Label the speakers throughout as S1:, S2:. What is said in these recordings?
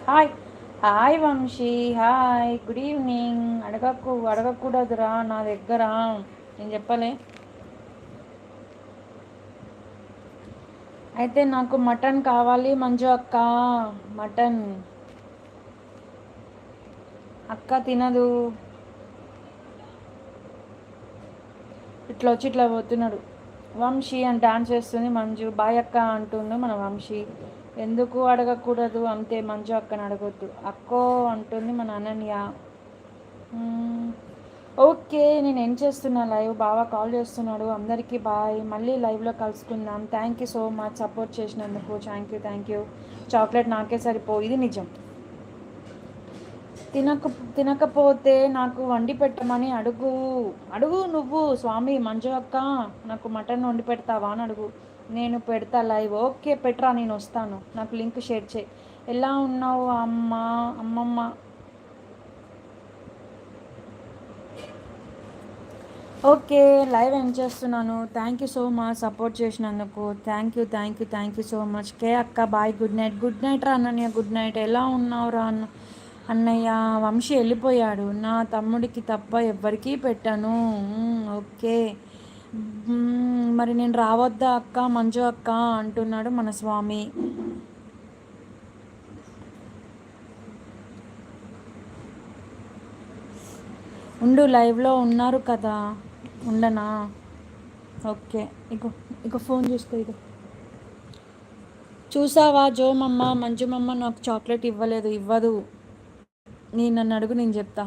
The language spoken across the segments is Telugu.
S1: Hi hi Vamsi, hi good evening. అడగకూడదురా నా దగ్గర, నేను చెప్పలే. అయితే నాకు మటన్ కావాలి మంజు అక్క. మటన్ అక్క తినదు. ఇట్లా వచ్చి ఇట్లా పోతున్నాడు వంశీ అని డాన్స్ చేస్తుంది మంజు. బాయ్ అక్క అంటుండు మన వంశీ. ఎందుకు అడగకూడదు అంతే, మంజు అక్కని అడగొద్దు అక్కో అంటుంది మన అనన్య. ఓకే, నేను ఏం చేస్తున్నా లైవ్, బాగా కాల్ చేస్తున్నాడు. అందరికీ బాయ్, మళ్ళీ లైవ్లో కలుసుకుందాం. Thank you so much support చేసినందుకు. Thank you. చాక్లెట్ నాకే ఇది నిజం. తినకపోతే నాకు వండి పెట్టమని అడుగు నువ్వు స్వామి. మంజు అక్క నాకు మటన్ వండి పెడతావా అని అడుగు. నేను పెడతా లైవ్. ఓకే పెట్రా, నేను వస్తాను. నాకు లింక్ షేర్ చేయి. ఎలా ఉన్నావు అమ్మమ్మ? ఓకే, లైవ్ ఏం చేస్తున్నాను. Thank you so much support చేసినందుకు. Thank you so much. K అక్క బాయ్, గుడ్ నైట్ రా అన్నయ్య. Good night. ఎలా ఉన్నావు రా అన్నయ్య? వంశీ వెళ్ళిపోయాడు. నా తమ్ముడికి తప్ప ఎవ్వరికీ పెట్టాను. ఓకే, మరి నేను రావద్దా అక్క మంజు అక్క అంటున్నాడు మన స్వామి. ఉండు, లైవ్లో ఉన్నారు కదా, ఉండనా? ఓకే, ఇక ఫోన్ చూసుకో. చూసావా జోమమ్మ, మంజుమమ్మ నాకు చాక్లెట్ ఇవ్వదు. నన్ను అడుగు, నేను చెప్తా.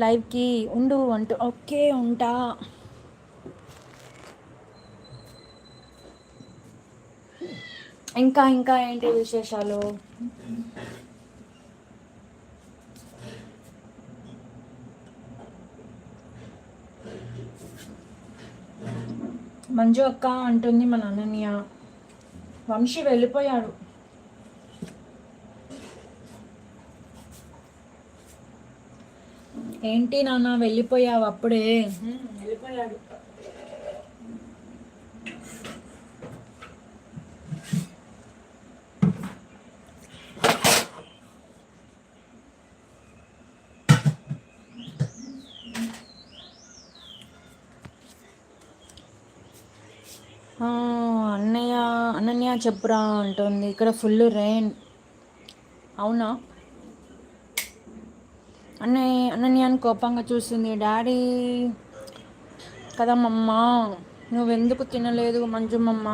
S1: లైవ్కి ఉండు అంటూ. ఓకే ఉంటా. ఇంకా ఏంటి విశేషాలు? మంజు అక్క అంటుంది మన అనన్య. వంశీ వెళ్ళిపోయాడు. ఏంటి నాన్న వెళ్ళిపోయావు అప్పుడే? వెళ్ళిపోయాడు. అనన్య చెప్పురా అంటుంది. ఇక్కడ ఫుల్ రెయిన్. అవునా? అనన్యాన్ని కోపంగా చూస్తుంది. డాడీ కదమ్మమ్మ, నువ్వెందుకు తినలేదు మంజుమమ్మ?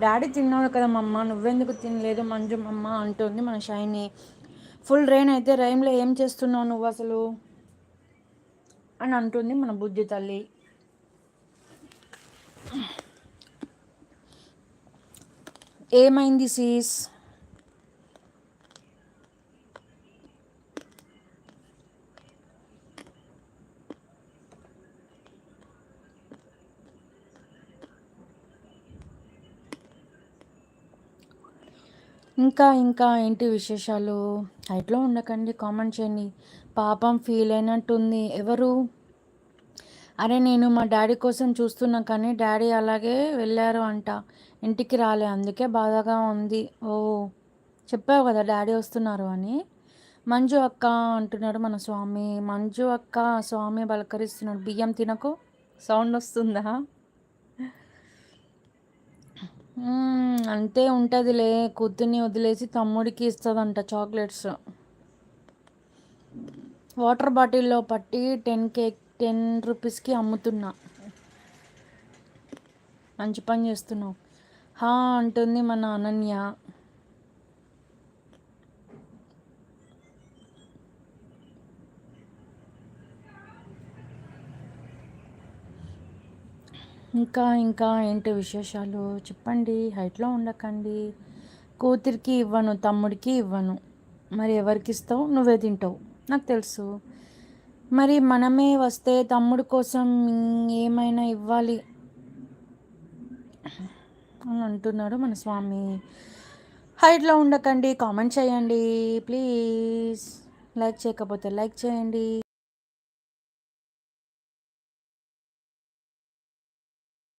S1: డాడీ తిన్నాడు కదమ్మమ్మ, నువ్వెందుకు తినలేదు మంజుమమ్మ అంటుంది మన షైని. ఫుల్ రెయిన్ అయితే రెయిన్లో ఏం చేస్తున్నావు నువ్వు అసలు అని అంటుంది మన బుజ్జి తల్లి. ఏమైంది సీస్? ఇంకా ఏంటి విశేషాలు? హైట్లో ఉండకండి, కామెంట్ చేయండి. పాపం ఫీల్ అయినట్టుంది. ఎవరు? అరే నేను మా డాడీ కోసం చూస్తున్నా కానీ డాడీ అలాగే వెళ్ళారు అంట, ఇంటికి రాలే, అందుకే బాధగా ఉంది. ఓ, చెప్పావు కదా డాడీ వస్తున్నారు అని. మంజు అక్క అంటున్నాడు మన స్వామి. మంజు అక్క స్వామి బలకరిస్తున్నాడు. బియ్యం తినకు, సౌండ్ వస్తుందా? అంతే ఉంటుందిలే, కూతుర్ని వదిలేసి తమ్ముడికి ఇస్తుందంట చాక్లెట్స్. వాటర్ బాటిల్లో పట్టి 10 రూపీస్కి అమ్ముతున్నా. మంచి పని చేస్తున్నావు హా అంటుంది మన అనన్య. ఇంకా ఏంటి విశేషాలు చెప్పండి. హైట్లో ఉండకండి. కూతురికి ఇవ్వను, తమ్ముడికి ఇవ్వను. మరి ఎవరికి ఇస్తావు? నువ్వే తింటావు, నాకు తెలుసు. మరి మనమే వస్తే తమ్ముడు కోసం ఏమైనా ఇవ్వాలి అని అంటున్నాడు మన స్వామి. హైట్లో ఉండకండి, కామెంట్ చేయండి ప్లీజ్. లైక్ చేయకపోతే లైక్ చేయండి.